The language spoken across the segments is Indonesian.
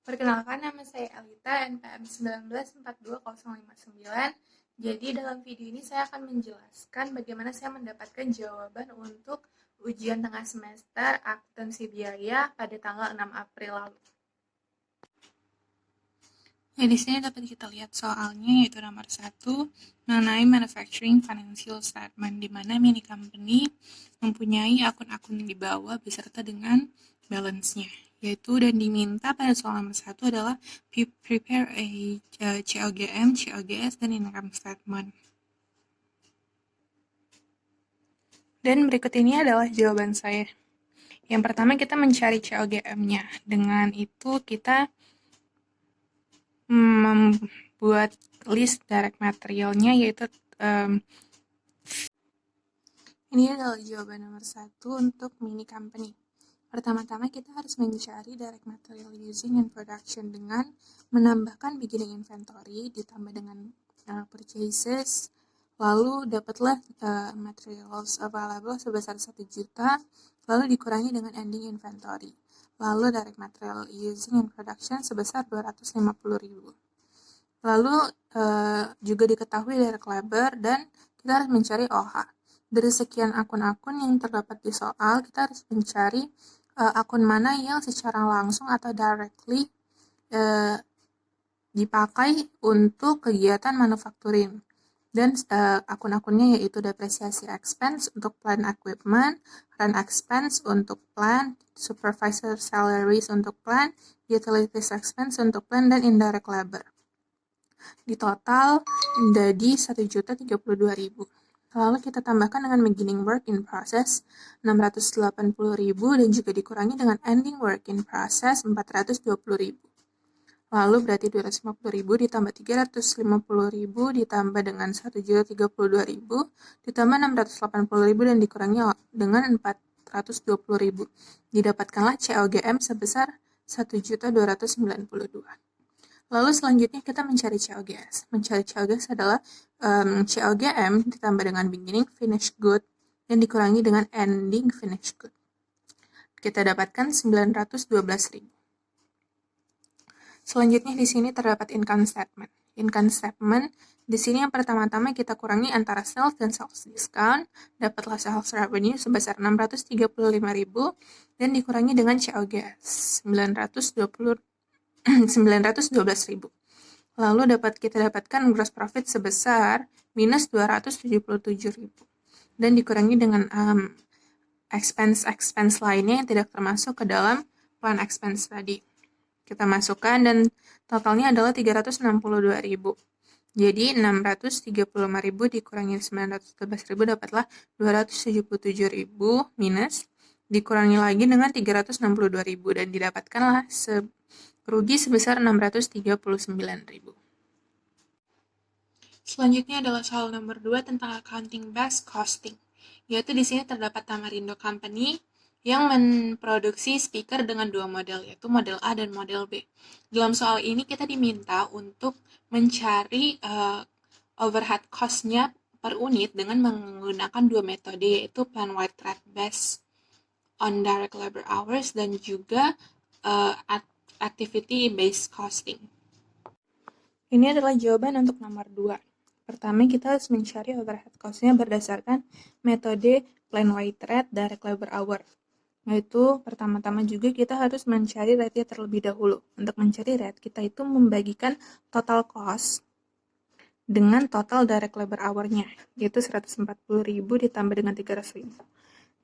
Perkenalkan, nama saya Elita, NPM 19420059. Jadi dalam video ini saya akan menjelaskan bagaimana saya mendapatkan jawaban untuk ujian tengah semester akuntansi biaya pada tanggal 6 April lalu. Ya, di sini dapat kita lihat soalnya, yaitu nomor 1 mengenai manufacturing financial statement, di mana mini company mempunyai akun-akun di bawah beserta dengan balance-nya, yaitu dan diminta pada soal nomor 1 adalah prepare a COGM, COGS, dan income statement. Dan berikut ini adalah jawaban saya. Yang pertama, kita mencari COGM-nya. Dengan itu kita membuat list direct materialnya, yaitu ini adalah jawaban nomor 1 untuk mini company. Pertama-tama kita harus mencari direct material using and production dengan menambahkan beginning inventory ditambah dengan purchases, lalu dapatlah materials available sebesar 1 juta, lalu dikurangi dengan ending inventory. Lalu direct material using and production sebesar 250.000. Lalu juga diketahui direct labor dan kita harus mencari OH. Dari sekian akun-akun yang terdapat di soal, kita harus mencari akun mana yang secara langsung atau directly dipakai untuk kegiatan manufacturing. Dan akun-akunnya yaitu depresiasi expense untuk plant equipment, rent expense untuk plant, supervisor salaries untuk plant, utilities expense untuk plant, dan indirect labor. Di total menjadi 1.032.000. Lalu kita tambahkan dengan beginning work in process 680.000 dan juga dikurangi dengan ending work in process 420.000. Lalu berarti 250.000 ditambah 350.000 ditambah dengan 1.032.000 ditambah 680.000 dan dikurangi dengan 420.000. Didapatkanlah COGM sebesar 1.292.000. Lalu selanjutnya kita mencari COGS. Mencari COGS adalah COGM ditambah dengan beginning finished good dan dikurangi dengan ending finished good. Kita dapatkan 912.000. Selanjutnya di sini terdapat income statement. Income statement di sini yang pertama-tama kita kurangi antara sales dan sales discount, dapatlah sales revenue sebesar 635.000 dan dikurangi dengan COGS 912.000. Lalu kita dapatkan gross profit sebesar minus 277.000 dan dikurangi dengan expense lainnya yang tidak termasuk ke dalam plan expense tadi. Kita masukkan dan totalnya adalah 362.000. Jadi 635.000 dikurangi 912.000 dapatlah 277.000 minus dikurangi lagi dengan 362.000 dan didapatkanlah rugi sebesar 639.000. Selanjutnya adalah soal nomor 2 tentang accounting based costing, yaitu di sini terdapat Tamarindo Company yang memproduksi speaker dengan 2 model, yaitu model A dan model B. Dalam soal ini kita diminta untuk mencari overhead cost-nya per unit dengan menggunakan 2 metode, yaitu plan white thread based on direct labor hours dan juga activity based costing. Ini adalah jawaban untuk nomor 2. Pertama, kita harus mencari overhead cost-nya berdasarkan metode plan white thread direct labor hour. Yaitu pertama-tama juga kita harus mencari rate-nya terlebih dahulu. Untuk mencari rate, kita itu membagikan total cost dengan total direct labor hour-nya, yaitu 140.000 ditambah dengan 300.000.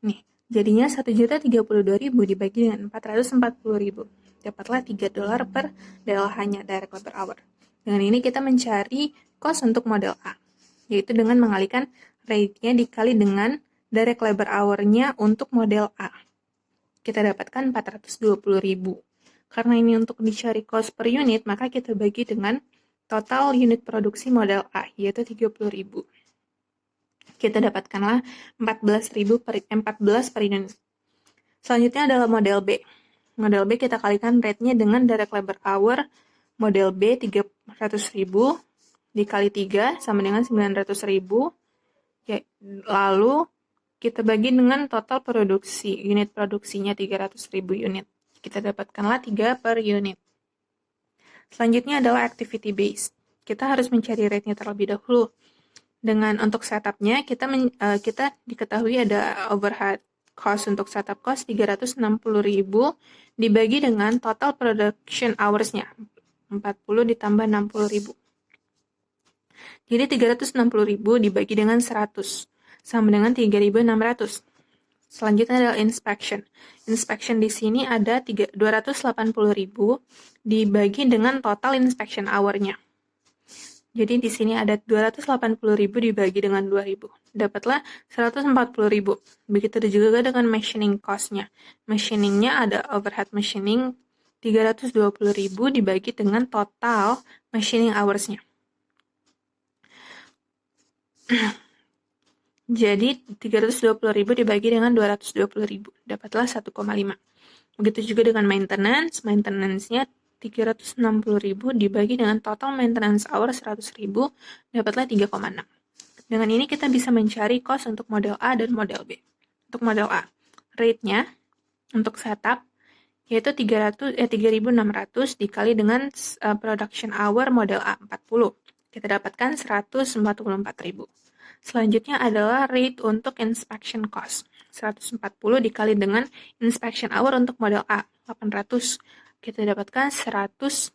Nih, jadinya 1.032.000 dibagi dengan 440.000. Dapatlah $3 per DLH-nya, direct labor hour. Dengan ini kita mencari cost untuk model A, yaitu dengan mengalihkan rate-nya dikali dengan direct labor hour-nya untuk model A. Kita dapatkan 420.000. Karena ini untuk dicari cost per unit, maka kita bagi dengan total unit produksi model A, yaitu 30.000. Kita dapatkanlah 14 per unit. Selanjutnya adalah model B. Model B kita kalikan rate-nya dengan direct labor hour model B 300.000 dikali 3 sama dengan 900.000. Ya, lalu kita bagi dengan total produksi, unit produksinya 300.000 unit. Kita dapatkanlah 3 per unit. Selanjutnya adalah activity based. Kita harus mencari rate-nya terlebih dahulu. Untuk setupnya, kita diketahui ada overhead cost untuk setup cost 360.000 dibagi dengan total production hours-nya 40 ditambah 60.000. Jadi 360.000 dibagi dengan 100 sama dengan 3.600. Selanjutnya adalah inspection. Inspection di sini ada 280.000 dibagi dengan total inspection hour-nya. Jadi di sini ada 280.000 dibagi dengan 2.000. Dapatlah 140.000. Begitu juga dengan machining cost-nya. Machiningnya ada overhead machining 320.000 dibagi dengan total machining hours-nya. Jadi 320.000 dibagi dengan 220.000. Dapatlah 1,5. Begitu juga dengan maintenance. Maintenance-nya 360.000 dibagi dengan total maintenance hour 100.000, dapatlah 3,6. Dengan ini kita bisa mencari cost untuk model A dan model B. Untuk model A, rate-nya untuk setup yaitu 3.600 dikali dengan production hour model A 40. Kita dapatkan 144.000. Selanjutnya adalah rate untuk inspection cost. 140 dikali dengan inspection hour untuk model A 800. Kita dapatkan 112.000.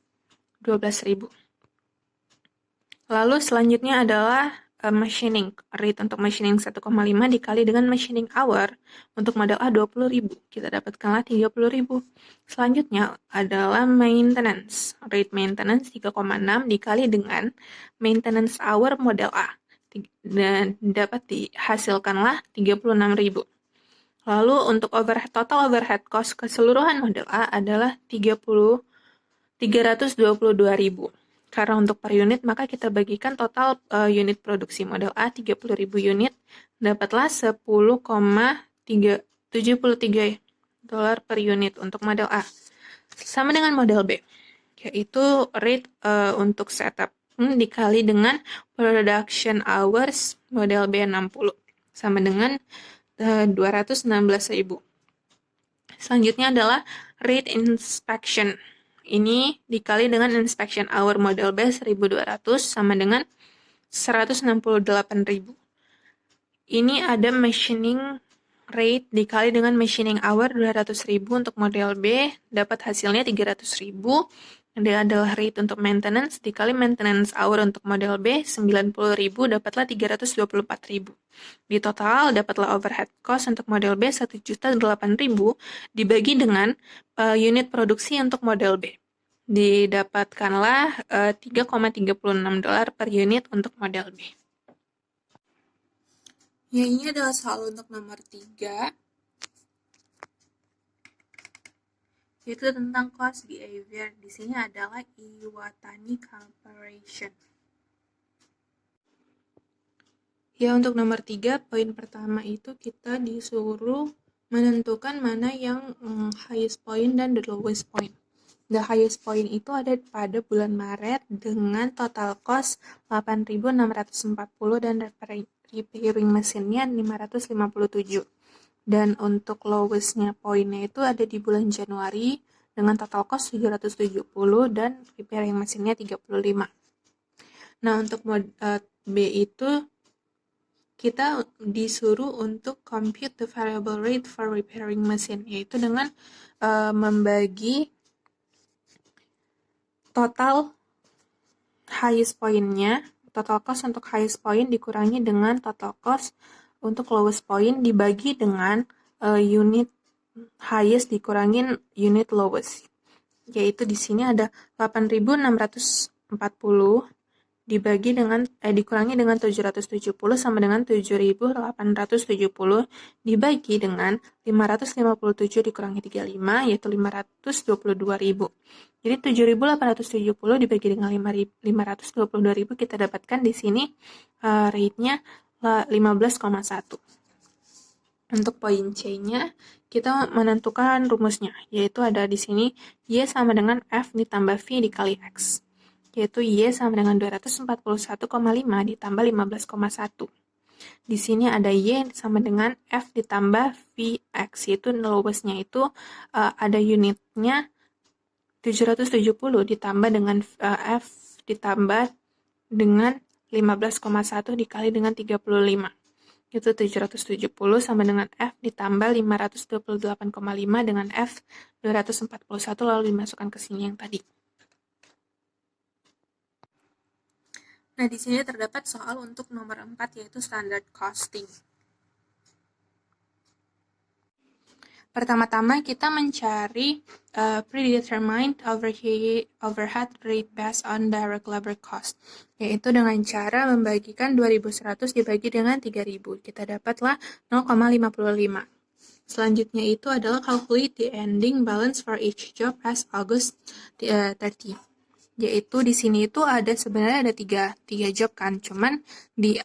Lalu selanjutnya adalah machining. Rate untuk machining 1,5 dikali dengan machining hour untuk model A 20.000. Kita dapatkanlah 30.000. Selanjutnya adalah maintenance. Rate maintenance 3,6 dikali dengan maintenance hour model A. Dan dapat dihasilkanlah 36.000. Lalu untuk total overhead cost keseluruhan model A adalah 322.000. Karena untuk per unit, maka kita bagikan total unit produksi model A 30.000 unit, dapatlah 10,73 dolar per unit untuk model A. Sama dengan model B, yaitu rate untuk setup dikali dengan production hours model B 60, sama dengan 216.000. Selanjutnya adalah rate inspection. Ini dikali dengan inspection hour model B 1.200 sama dengan 168.000. Ini ada machining rate dikali dengan machining hour 200.000 untuk model B, dapat hasilnya 300.000. Ini adalah rate untuk maintenance dikali maintenance hour untuk model B 90.000, dapatlah 324.000. Di total dapatlah overhead cost untuk model B 1.008.000 dibagi dengan unit produksi untuk model B. Didapatkanlah 3,36 dolar per unit untuk model B. Ya, ini adalah soal untuk nomor 3. Yaitu tentang cost behavior. Di sini adalah Iwatani Corporation. Ya, untuk nomor 3, poin pertama itu kita disuruh menentukan mana yang highest point dan the lowest point. The highest point itu ada pada bulan Maret dengan total cost 8.640 dan repairing mesinnya 557. Dan untuk lowestnya poinnya itu ada di bulan Januari dengan total cost 770 dan repairing mesinnya 35. Nah, untuk B itu kita disuruh untuk compute the variable rate for repairing machine, yaitu dengan membagi total highest point-nya, total cost untuk highest point dikurangi dengan total cost untuk lowest point dibagi dengan unit highest dikurangin unit lowest. Yaitu di sini ada 8.640 dibagi dengan dikurangi dengan 770 sama dengan 7.870 dibagi dengan 557 dikurangi 35 yaitu 522.000. Jadi 7.870 dibagi dengan 522.000 kita dapatkan di sini rate-nya 15,1. Untuk poin C-nya kita menentukan rumusnya, yaitu ada di sini Y sama dengan F ditambah V dikali X, yaitu Y sama dengan 241,5 ditambah 15,1. Di sini ada Y sama dengan F ditambah VX, yaitu lowest-nya itu ada unitnya 770 ditambah dengan F ditambah dengan 15,1 dikali dengan 35. Itu 770 sama dengan F ditambah 528,5 dengan F 241 lalu dimasukkan ke sini yang tadi. Nah, di sini terdapat soal untuk nomor 4 yaitu standard costing. Pertama-tama kita mencari predetermined overhead rate based on direct labor cost, yaitu dengan cara membagikan 2.100 dibagi dengan 3.000. Kita dapatlah 0,55. Selanjutnya itu adalah calculate the ending balance for each job as August 30. Yaitu di sini itu sebenarnya ada tiga job kan, cuman di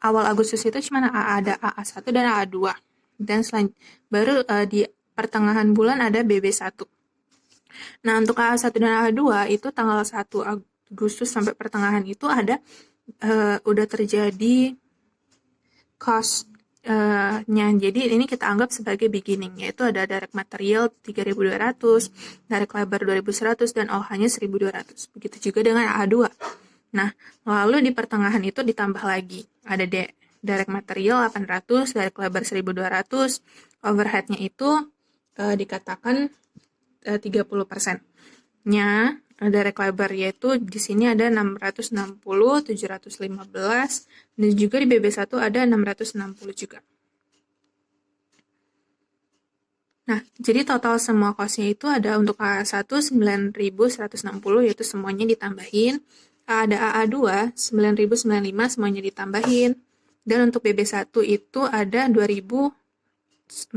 awal Agustus itu cuma ada AA1 dan AA2. Dan baru di pertengahan bulan ada BB1. Nah, untuk AA1 dan AA2 itu tanggal 1 Agustus sampai pertengahan itu udah terjadi cost-nya. Jadi ini kita anggap sebagai beginning, yaitu ada direct material 3.200, direct labor 2.100, dan OH-nya 1.200. Begitu juga dengan AA2. Nah, lalu di pertengahan itu ditambah lagi. Ada direct material 800, direct labor 1.200, overhead-nya itu dikatakan 30%-nya direct labor, yaitu di sini ada 660, 715, dan juga di BB1 ada 660 juga. Nah, jadi total semua cost-nya itu ada untuk AA1 9.160, yaitu semuanya ditambahin. Ada AA2 9.095, semuanya ditambahin. Dan untuk BB1 itu ada 2.460.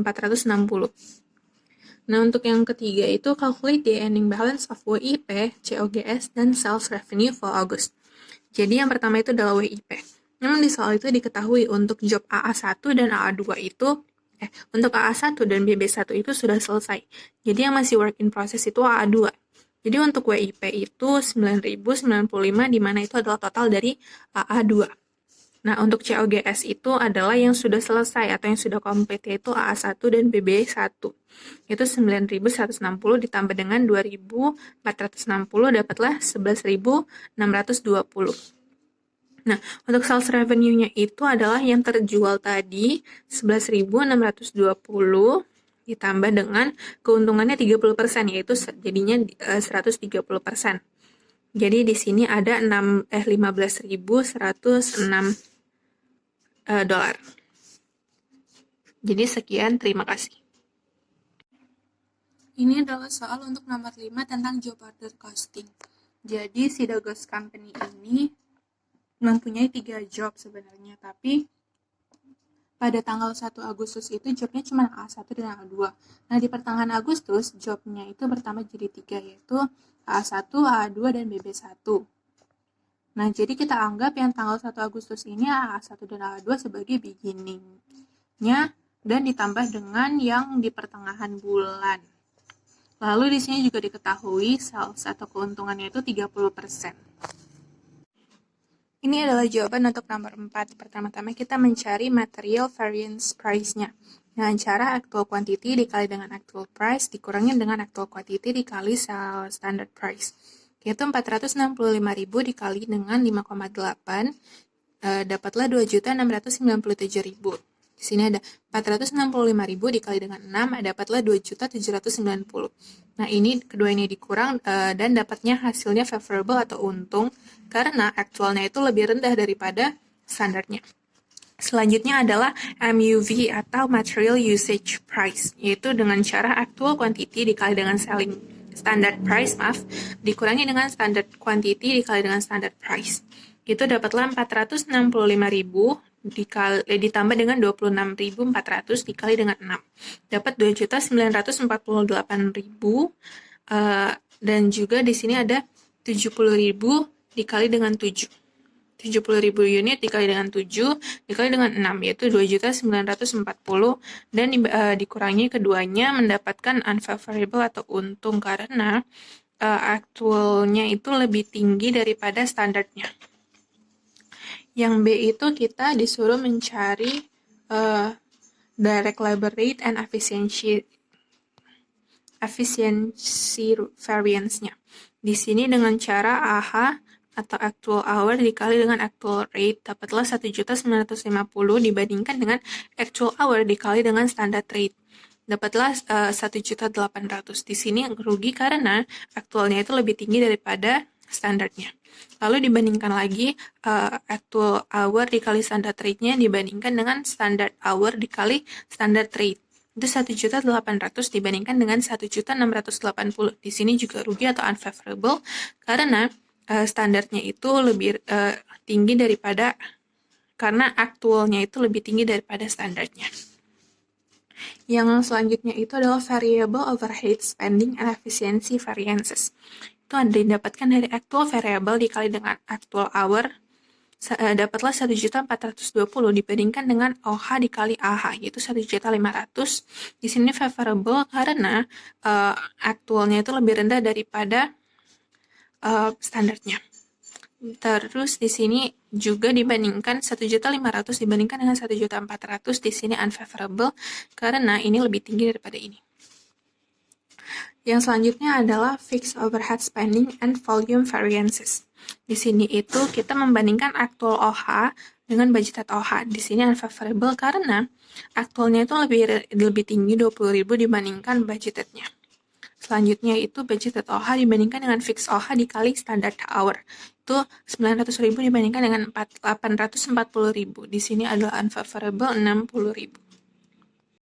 Nah, untuk yang ketiga itu calculate the ending balance of WIP, COGS, dan sales revenue for August. Jadi yang pertama itu adalah WIP. Memang di soal itu diketahui untuk job AA1 dan AA2 itu, untuk AA1 dan BB1 itu sudah selesai. Jadi yang masih work in process itu AA2. Jadi untuk WIP itu 9.095, di mana itu adalah total dari AA2. Nah, untuk COGS itu adalah yang sudah selesai atau yang sudah komplit, yaitu AA1 dan BB1. Itu 9.160 ditambah dengan 2.460, dapatlah 11.620. Nah, untuk sales revenue-nya itu adalah yang terjual tadi, 11.620, ditambah dengan keuntungannya 30%, yaitu jadinya 130%. Jadi di sini ada 15.106 dolar. Jadi sekian, terima kasih. Ini adalah soal untuk nomor 5 tentang job order costing. Jadi si Douglas Company ini mempunyai 3 job sebenarnya, tapi pada tanggal 1 Agustus itu jobnya cuma A1 dan A2. Nah, di pertengahan Agustus jobnya itu bertambah jadi 3, yaitu A1, A2, dan BB1. Nah, jadi kita anggap yang tanggal 1 Agustus ini AA1 dan AA2 sebagai beginning-nya dan ditambah dengan yang di pertengahan bulan. Lalu di sini juga diketahui sales atau keuntungannya itu 30%. Ini adalah jawaban untuk nomor 4. Pertama-tama kita mencari material variance price-nya. Dengan cara actual quantity dikali dengan actual price dikurangi dengan actual quantity dikali standard price. Yaitu 465.000 dikali dengan 5,8, dapatlah 2.697.000. Di sini ada 465.000 dikali dengan 6, dapatlah 2.790. Nah, ini kedua ini dikurang dan dapatnya hasilnya favorable atau untung karena aktualnya itu lebih rendah daripada standarnya. Selanjutnya adalah MUV atau Material Usage Price, yaitu dengan cara actual quantity dikali dengan standard price, dikurangi dengan standard quantity dikali dengan standard price. Itu dapatlah 465.000 ditambah dengan 26.400 dikali dengan 6. Dapat 2.948.000 dan juga di sini ada 70.000 dikali dengan 7. 70.000 unit dikali dengan 7 dikali dengan 6, yaitu 2.940, dan dikurangi keduanya mendapatkan unfavorable atau untung karena aktualnya itu lebih tinggi daripada standarnya. Yang B itu kita disuruh mencari direct labor rate and efficiency efisiensi variance-nya. Di sini dengan cara AH atau actual hour dikali dengan actual rate, dapatlah 1.950 dibandingkan dengan actual hour dikali dengan standard rate. Dapatlah 1.800. Di sini rugi karena aktualnya itu lebih tinggi daripada standarnya. Lalu dibandingkan lagi actual hour dikali standard rate-nya dibandingkan dengan standard hour dikali standard rate. Itu 1.800 dibandingkan dengan 1.680. Di sini juga rugi atau unfavorable karena standarnya itu lebih tinggi daripada, karena aktualnya itu lebih tinggi daripada standarnya. Yang selanjutnya itu adalah variable overhead spending and efficiency variances. Itu ada didapatkan dari actual variable dikali dengan actual hour, dapatlah 1.420 dibandingkan dengan OH dikali AH, yaitu 1.500. Di sini favorable karena aktualnya itu lebih rendah daripada standarnya. Terus di sini juga dibandingkan 1.500 dibandingkan dengan 1.400, di sini unfavorable karena ini lebih tinggi daripada ini. Yang selanjutnya adalah fixed overhead spending and volume variances. Di sini itu kita membandingkan actual OH dengan budgeted OH. Di sini unfavorable karena aktualnya itu lebih tinggi 20.000 dibandingkan budgetednya. Selanjutnya itu budgeted OH dibandingkan dengan fixed OH dikali standard hour. Itu 900.000 dibandingkan dengan 840.000. Di sini adalah unfavorable 60.000.